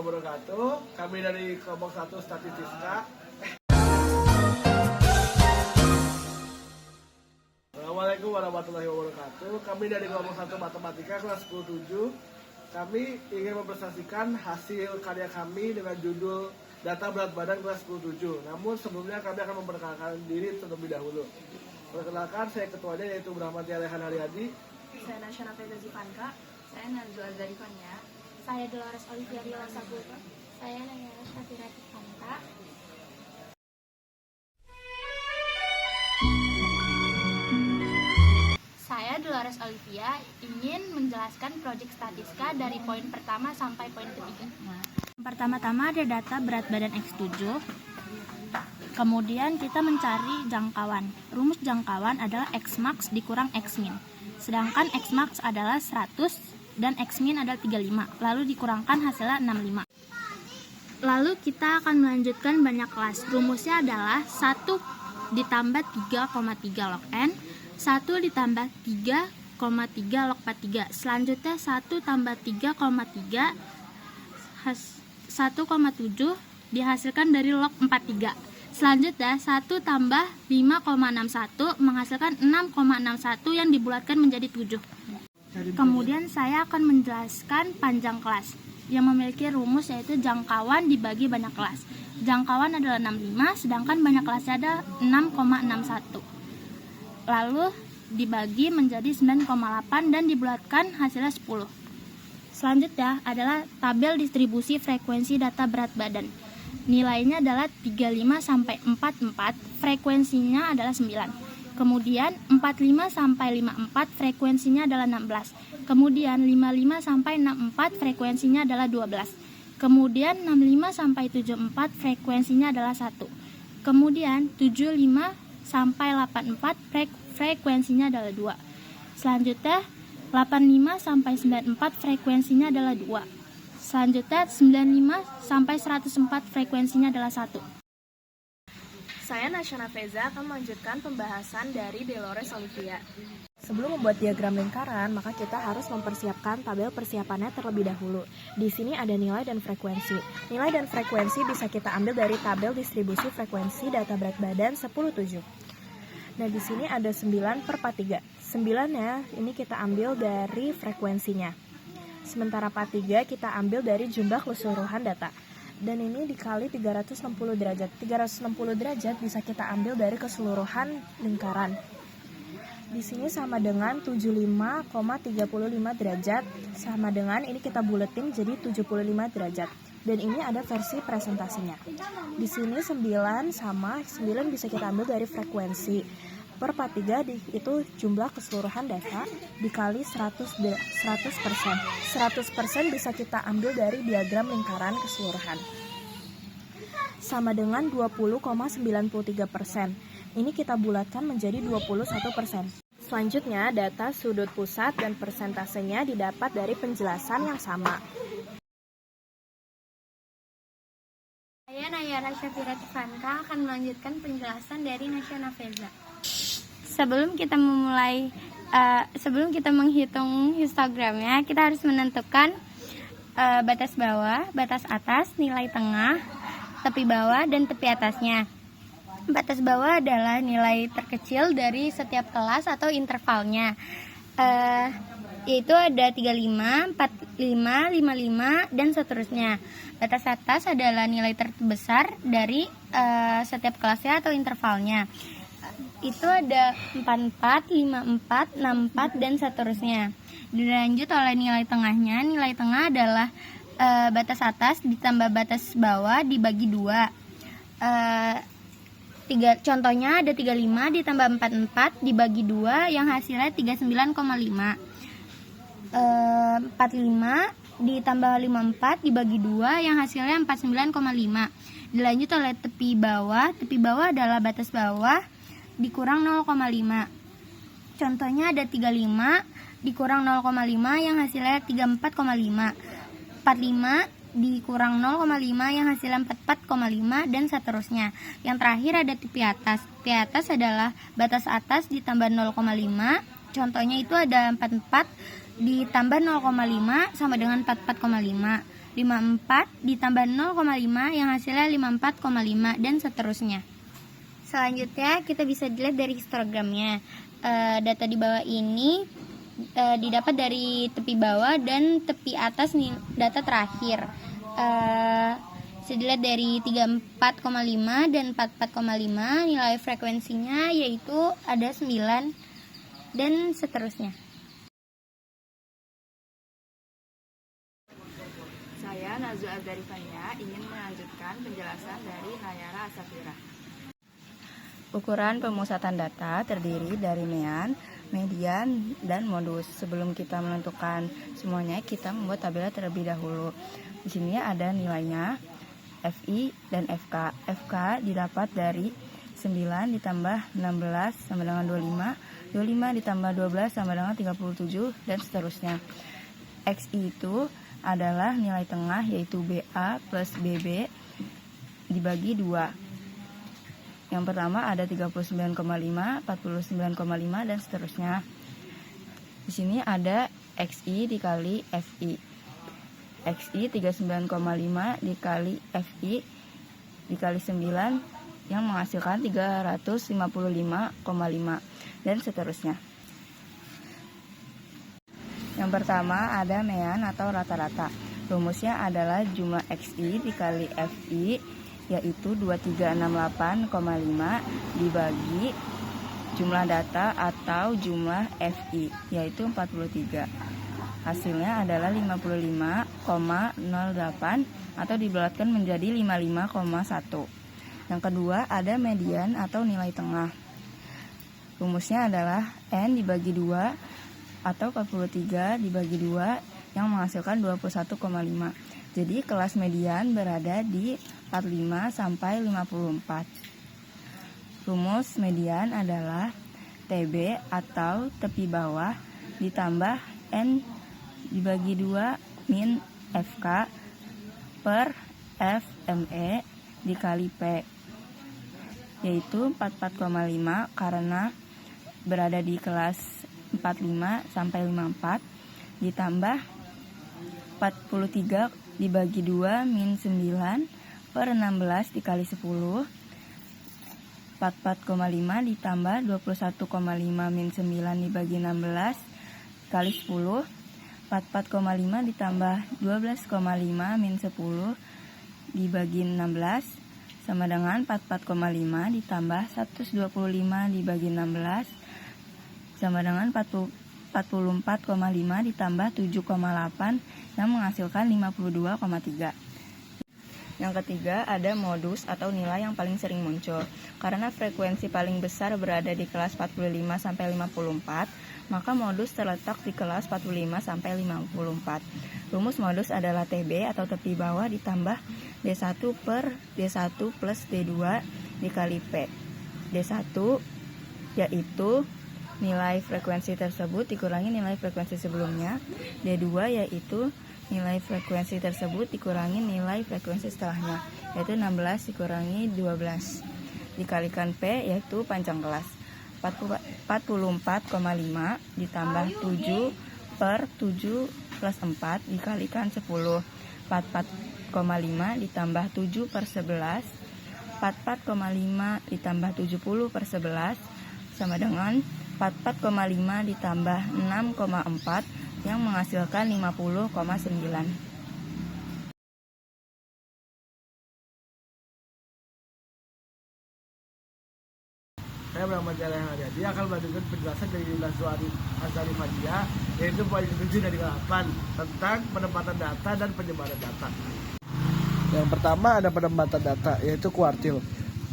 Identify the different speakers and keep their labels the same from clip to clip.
Speaker 1: wabarakatuh. Kami dari kelompok 1 Statistika. Assalamualaikum warahmatullahi wabarakatuh. Kami dari kelompok 1 Matematika kelas 10-7. Kami ingin mempresentasikan hasil karya kami dengan judul Data Berat Badan kelas 10-7. Namun sebelumnya kami akan memperkenalkan diri terlebih dahulu. Perkenalkan, saya ketuanya yaitu Brahmati Alehan Haryadi.
Speaker 2: Saya Nasyana Feza Zivanka.
Speaker 3: Saya Nazwa Zarifania.
Speaker 4: Saya Dolores Olivia Riola Saputra. Saya Nayara Syafira Tifanta.
Speaker 3: Saya Dolores Olivia ingin menjelaskan proyek statistika dari poin pertama sampai poin ketiga.
Speaker 4: Pertama-tama ada data berat badan X7. Kemudian kita mencari jangkauan. Rumus jangkauan adalah X max dikurang X min. Sedangkan X max adalah 100 dan X min adalah 35. Lalu dikurangkan hasilnya 65. Lalu kita akan melanjutkan banyak kelas. Rumusnya adalah 1 ditambah 3,3 log N, 1 ditambah 3,3 log 43. Selanjutnya 1 tambah 3,3 1,7 dihasilkan dari log 43. Selanjutnya 1 tambah 5,61 menghasilkan 6,61 yang dibulatkan menjadi 7. Kemudian saya akan menjelaskan panjang kelas yang memiliki rumus yaitu jangkauan dibagi banyak kelas. Jangkauan adalah 65 sedangkan banyak kelasnya ada 6,61. Lalu dibagi menjadi 9,8 dan dibulatkan hasilnya 10. Selanjutnya adalah tabel distribusi frekuensi data berat badan. Nilainya adalah 35 sampai 44, frekuensinya adalah 9. Kemudian 45 sampai 54, frekuensinya adalah 16. Kemudian 55 sampai 64, frekuensinya adalah 12. Kemudian 65 sampai 74, frekuensinya adalah 1. Kemudian 75 sampai 84, frekuensinya adalah 2. Selanjutnya 85 sampai 94, frekuensinya adalah 2. Selanjutnya 95 sampai 104, frekuensinya adalah 1.
Speaker 2: Saya Nasyana Feza akan melanjutkan pembahasan dari Dolores Olivia.
Speaker 5: Sebelum membuat diagram lingkaran, maka kita harus mempersiapkan tabel persiapannya terlebih dahulu. Di sini ada nilai dan frekuensi. Nilai dan frekuensi bisa kita ambil dari tabel distribusi frekuensi data berat badan 10-7. Nah, di sini ada 9/43. 9-nya ini kita ambil dari frekuensinya. Sementara 43 kita ambil dari jumlah keseluruhan data. Dan ini dikali 360 derajat. 360 derajat bisa kita ambil dari keseluruhan lingkaran. Di sini sama dengan 75,35 derajat. Sama dengan ini kita buletin jadi 75 derajat. Dan ini ada versi presentasinya. Di sini 9 sama 9 bisa kita ambil dari frekuensi. Per 43 itu jumlah keseluruhan data dikali 100%. 100% bisa kita ambil dari diagram lingkaran keseluruhan. Sama dengan 20,93%. Ini kita bulatkan menjadi 21%. Selanjutnya, data sudut pusat dan persentasenya didapat dari penjelasan yang sama.
Speaker 4: Saya Nayara Syafira Tifanta akan melanjutkan penjelasan dari Nasyana Feza. Sebelum kita menghitung histogramnya, kita harus menentukan batas bawah, batas atas, nilai tengah, tepi bawah, dan tepi atasnya. Batas bawah adalah nilai terkecil dari setiap kelas atau intervalnya, yaitu ada 35, 45, 55, dan seterusnya. Batas atas adalah nilai terbesar dari setiap kelasnya atau intervalnya. Itu ada 44, 54, 64, dan seterusnya. Dilanjut oleh nilai tengahnya. Nilai tengah adalah batas atas ditambah batas bawah dibagi 2. Contohnya ada 35 ditambah 44 dibagi 2 yang hasilnya 39,5. 45 ditambah 54 dibagi 2 yang hasilnya 49,5. Dilanjut oleh tepi bawah. Tepi bawah adalah batas bawah dikurang 0,5. Contohnya ada 35 dikurang 0,5 yang hasilnya 34,5. 45 dikurang 0,5 yang hasilnya 44,5 dan seterusnya. Yang terakhir ada tepi atas. Tepi atas adalah batas atas ditambah 0,5. Contohnya itu ada 44 ditambah 0,5 sama dengan 44,5. 54 ditambah 0,5 yang hasilnya 54,5 dan seterusnya. Selanjutnya kita bisa dilihat dari histogramnya. Data di bawah ini didapat dari tepi bawah dan tepi atas nih data terakhir. Bisa dilihat dari 34,5 dan 44,5 nilai frekuensinya yaitu ada 9 dan seterusnya.
Speaker 6: Saya Nazwa Azarifania ingin melanjutkan penjelasan dari Nayara Asafira. Ukuran pemusatan data terdiri dari mean, median, dan modus. Sebelum kita menentukan semuanya, kita membuat tabel terlebih dahulu. Di sini ada nilainya, FI dan FK. FK didapat dari 9 ditambah 16 sama dengan 25, 25 ditambah 12 sama dengan 37, dan seterusnya. XI itu adalah nilai tengah, yaitu BA plus BB dibagi 2. Yang pertama ada 39,5, 49,5, dan seterusnya. Di sini ada XI dikali FI. XI 39,5 dikali FI dikali 9 yang menghasilkan 355,5 dan seterusnya. Yang pertama ada mean atau rata-rata. Rumusnya adalah jumlah XI dikali FI yaitu 2368,5 dibagi jumlah data atau jumlah FI yaitu 43. Hasilnya adalah 55,08 atau dibulatkan menjadi 55,1. Yang kedua ada median atau nilai tengah. Rumusnya adalah N dibagi 2 atau 43 dibagi 2 yang menghasilkan 21,5. Jadi kelas median berada di 45 sampai 54. Rumus median adalah TB atau tepi bawah ditambah N dibagi 2 min FK per FME dikali P, yaitu 44,5 karena berada di kelas 45 sampai 54 ditambah 43 dibagi 2 min 9 per 16 dikali 10, 44,5 ditambah 21,5 min 9 dibagi 16 dikali 10, 44,5 ditambah 12,5 min 10 dibagi 16 sama dengan 44,5 ditambah 125 dibagi 16 sama dengan 44,5 ditambah 7,8 yang menghasilkan 52,3. Yang ketiga ada modus atau nilai yang paling sering muncul. Karena frekuensi paling besar berada di kelas 45 sampai 54, maka modus terletak di kelas 45 sampai 54. Rumus modus adalah TB atau tepi bawah ditambah D1 per D1 plus D2 dikali P. D1 yaitu nilai frekuensi tersebut dikurangi nilai frekuensi sebelumnya. D2 yaitu nilai frekuensi tersebut dikurangi nilai frekuensi setelahnya, yaitu 16 dikurangi 12 dikalikan P yaitu panjang kelas. 44,5 ditambah 7 per 7 plus 4 dikalikan 10. 44,5 ditambah 7 per 11, 44,5 ditambah 70 per 11 sama dengan 44,5 ditambah 6,4 yang menghasilkan 50,9.
Speaker 1: Saya bernama Jaya Haryadi. Dia akan melanjutkan penjelasan dari Nazwa Azarifania, yaitu poin ke-7 dari 8 tentang penempatan data dan penyebaran data. Yang pertama ada penempatan data, yaitu kuartil.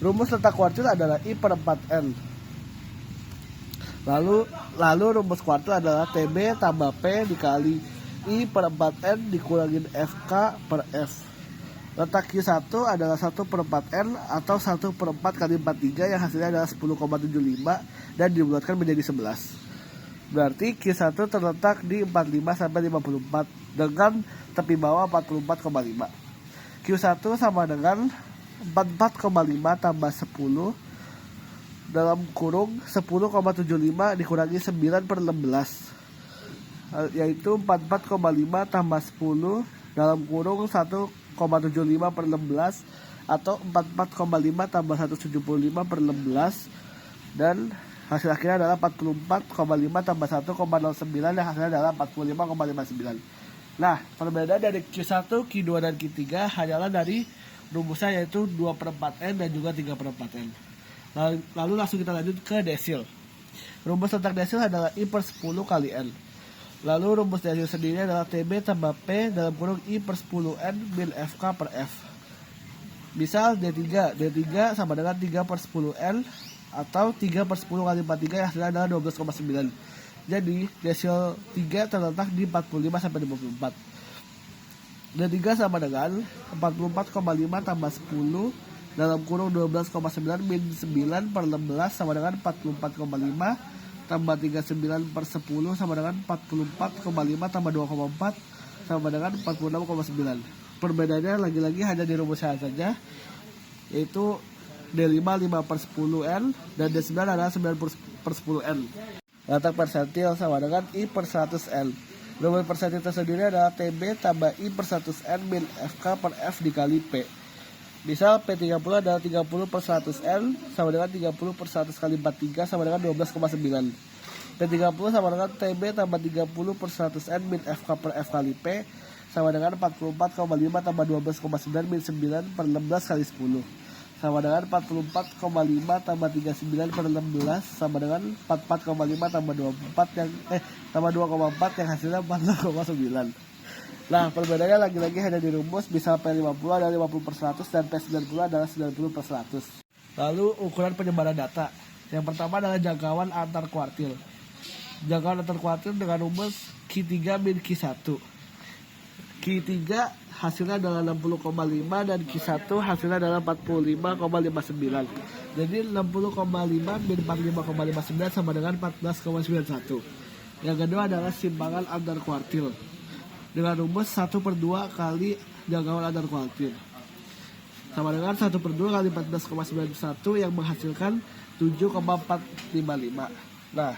Speaker 1: Rumus tentang kuartil adalah I per 4N. Lalu rumus kuartil adalah TB tambah P dikali I per 4N dikurangin FK per F. Letak Q1 adalah 1 per 4N atau 1 per 4 kali 43 yang hasilnya adalah 10,75 dan dibulatkan menjadi 11. Berarti Q1 terletak di 45 sampai 54 dengan tepi bawah 44,5. Q1 sama dengan 44,5 tambah 10 dalam kurung 10,75 dikurangi 9 per 16, yaitu 44,5 tambah 10 dalam kurung 1,75 per 16 atau 44,5 tambah 175 per 16, dan hasil akhirnya adalah 44,5 tambah 1,09 dan hasilnya adalah 45,59. Nah, perbedaan dari Q1, Q2, dan Q3 hanyalah dari rumusnya, yaitu 2/4N dan juga 3/4N. Lalu langsung kita lanjut ke desil. Rumus tentang desil adalah I per 10 kali N. Lalu rumus desil sendiri adalah TB tambah P dalam kurung I per 10N min FK per F. Misal D3 sama dengan 3 per 10N atau 3 per 10 kali 43 yang hasilnya adalah 12,9. Jadi desil 3 terletak di 45 sampai 54. D3 sama dengan 44,5 tambah 10 dalam kurung 12,9 min 9 per 16 sama dengan 44,5 tambah 39 per 10 sama dengan 44,5 tambah 2,4 sama dengan 46,9. Perbedaannya lagi-lagi hanya di rumusnya saja, yaitu D5 5 per 10N dan D9 adalah 9 per 10N. Letak persentil sama dengan I per 100N. Rumus persentil tersendiri adalah TB tambah I per 100N min FK per F dikali P. Misal P30 adalah 30 per 100N sama dengan 30 per 100 kali 43 sama dengan 12,9. P30 sama dengan TB tambah 30 per 100N min FK per F kali P sama dengan 44,5 tambah 12,9 min 9 per 16 kali 10 sama dengan 44,5 tambah 39 per 16 sama dengan 44,5 tambah 2,4 yang hasilnya 40,9. Nah, perbedaannya lagi-lagi hanya di rumus, misal P50 adalah 50 per 100 dan P90 adalah 90 per 100. Lalu ukuran penyebaran data. Yang pertama adalah jangkauan antar kuartil. Jangkauan antar kuartil dengan rumus Q3 min Q1. Q3 hasilnya adalah 60,5 dan Q1 hasilnya adalah 45,59. Jadi 60,5 min 45,59 sama dengan 14,91. Yang kedua adalah simpangan antar kuartil dengan rumus 1/2 kali jangkauan antar kuartil sama dengan 1/2 kali 14,91 yang menghasilkan 7,455. Nah,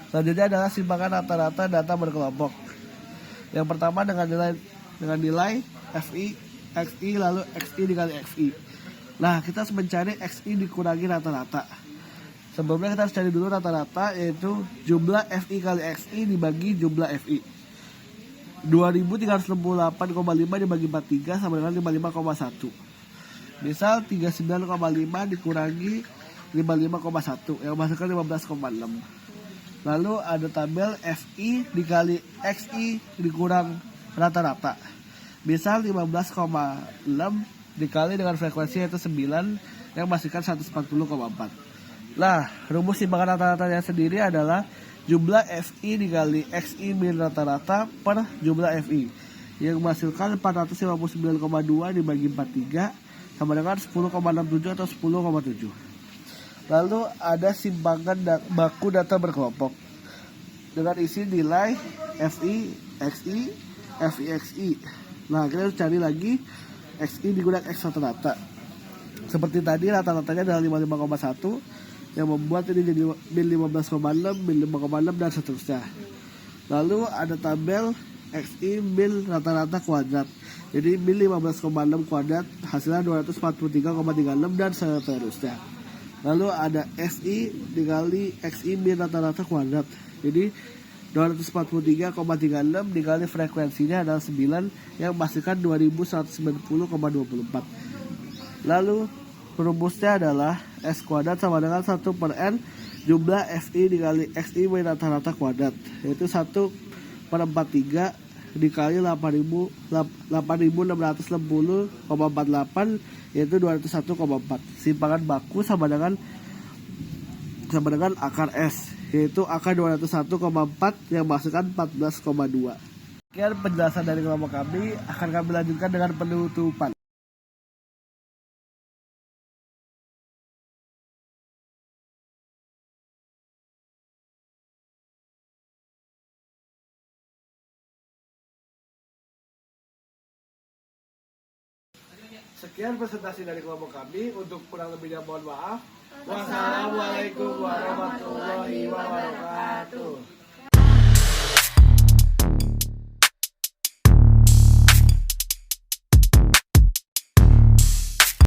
Speaker 1: selanjutnya adalah simpangan rata-rata data berkelompok. Yang pertama dengan nilai FI, XI, lalu XI dikali XI. Nah, kita harus mencari XI dikurangi rata-rata. Sebelumnya kita harus cari dulu rata-rata, yaitu jumlah FI kali XI dibagi jumlah FI. 2368,5 dibagi 43 sama dengan 55,1. Misal 39,5 dikurangi 55,1 yang menghasilkan 15,6. Lalu ada tabel FI dikali XI dikurang rata-rata. Misal 15,6 dikali dengan frekuensi yaitu 9 yang menghasilkan 140,4. Nah, rumus simpangan rata-ratanya sendiri adalah jumlah FI dikali XI min rata-rata per jumlah FI yang menghasilkan 459,2 dibagi 43 sama dengan 10,67 atau 10,7. Lalu ada simpangan baku data berkelompok dengan isi nilai FI, XI, FI, XI. Nah, kita harus cari lagi XI digunakan X rata-rata. Seperti tadi rata-ratanya adalah 55,1 yang membuat ini jadi min 15,6, min 5,6 dan seterusnya. Lalu ada tabel XI min rata-rata kuadrat. Jadi min 15,6 kuadrat hasilnya 243,36 dan seterusnya. Lalu ada SI dikali XI min rata-rata kuadrat. Jadi 243,36 dikali frekuensinya adalah 9 yang menghasilkan 2190,24. Lalu rumusnya adalah S kuadrat sama dengan 1/N jumlah FI dikali XI min rata-rata kuadrat, yaitu 1/43 dikali 8.660,48 yaitu 201,4. Simpangan baku sama dengan akar S, yaitu akar 201,4 yang menghasilkan 14,2. Sekian penjelasan dari kelompok kami, akan kami lanjutkan dengan penutupan. Sekian presentasi dari kelompok kami. Untuk kurang lebihnya mohon maaf. Wassalamualaikum warahmatullahi wabarakatuh.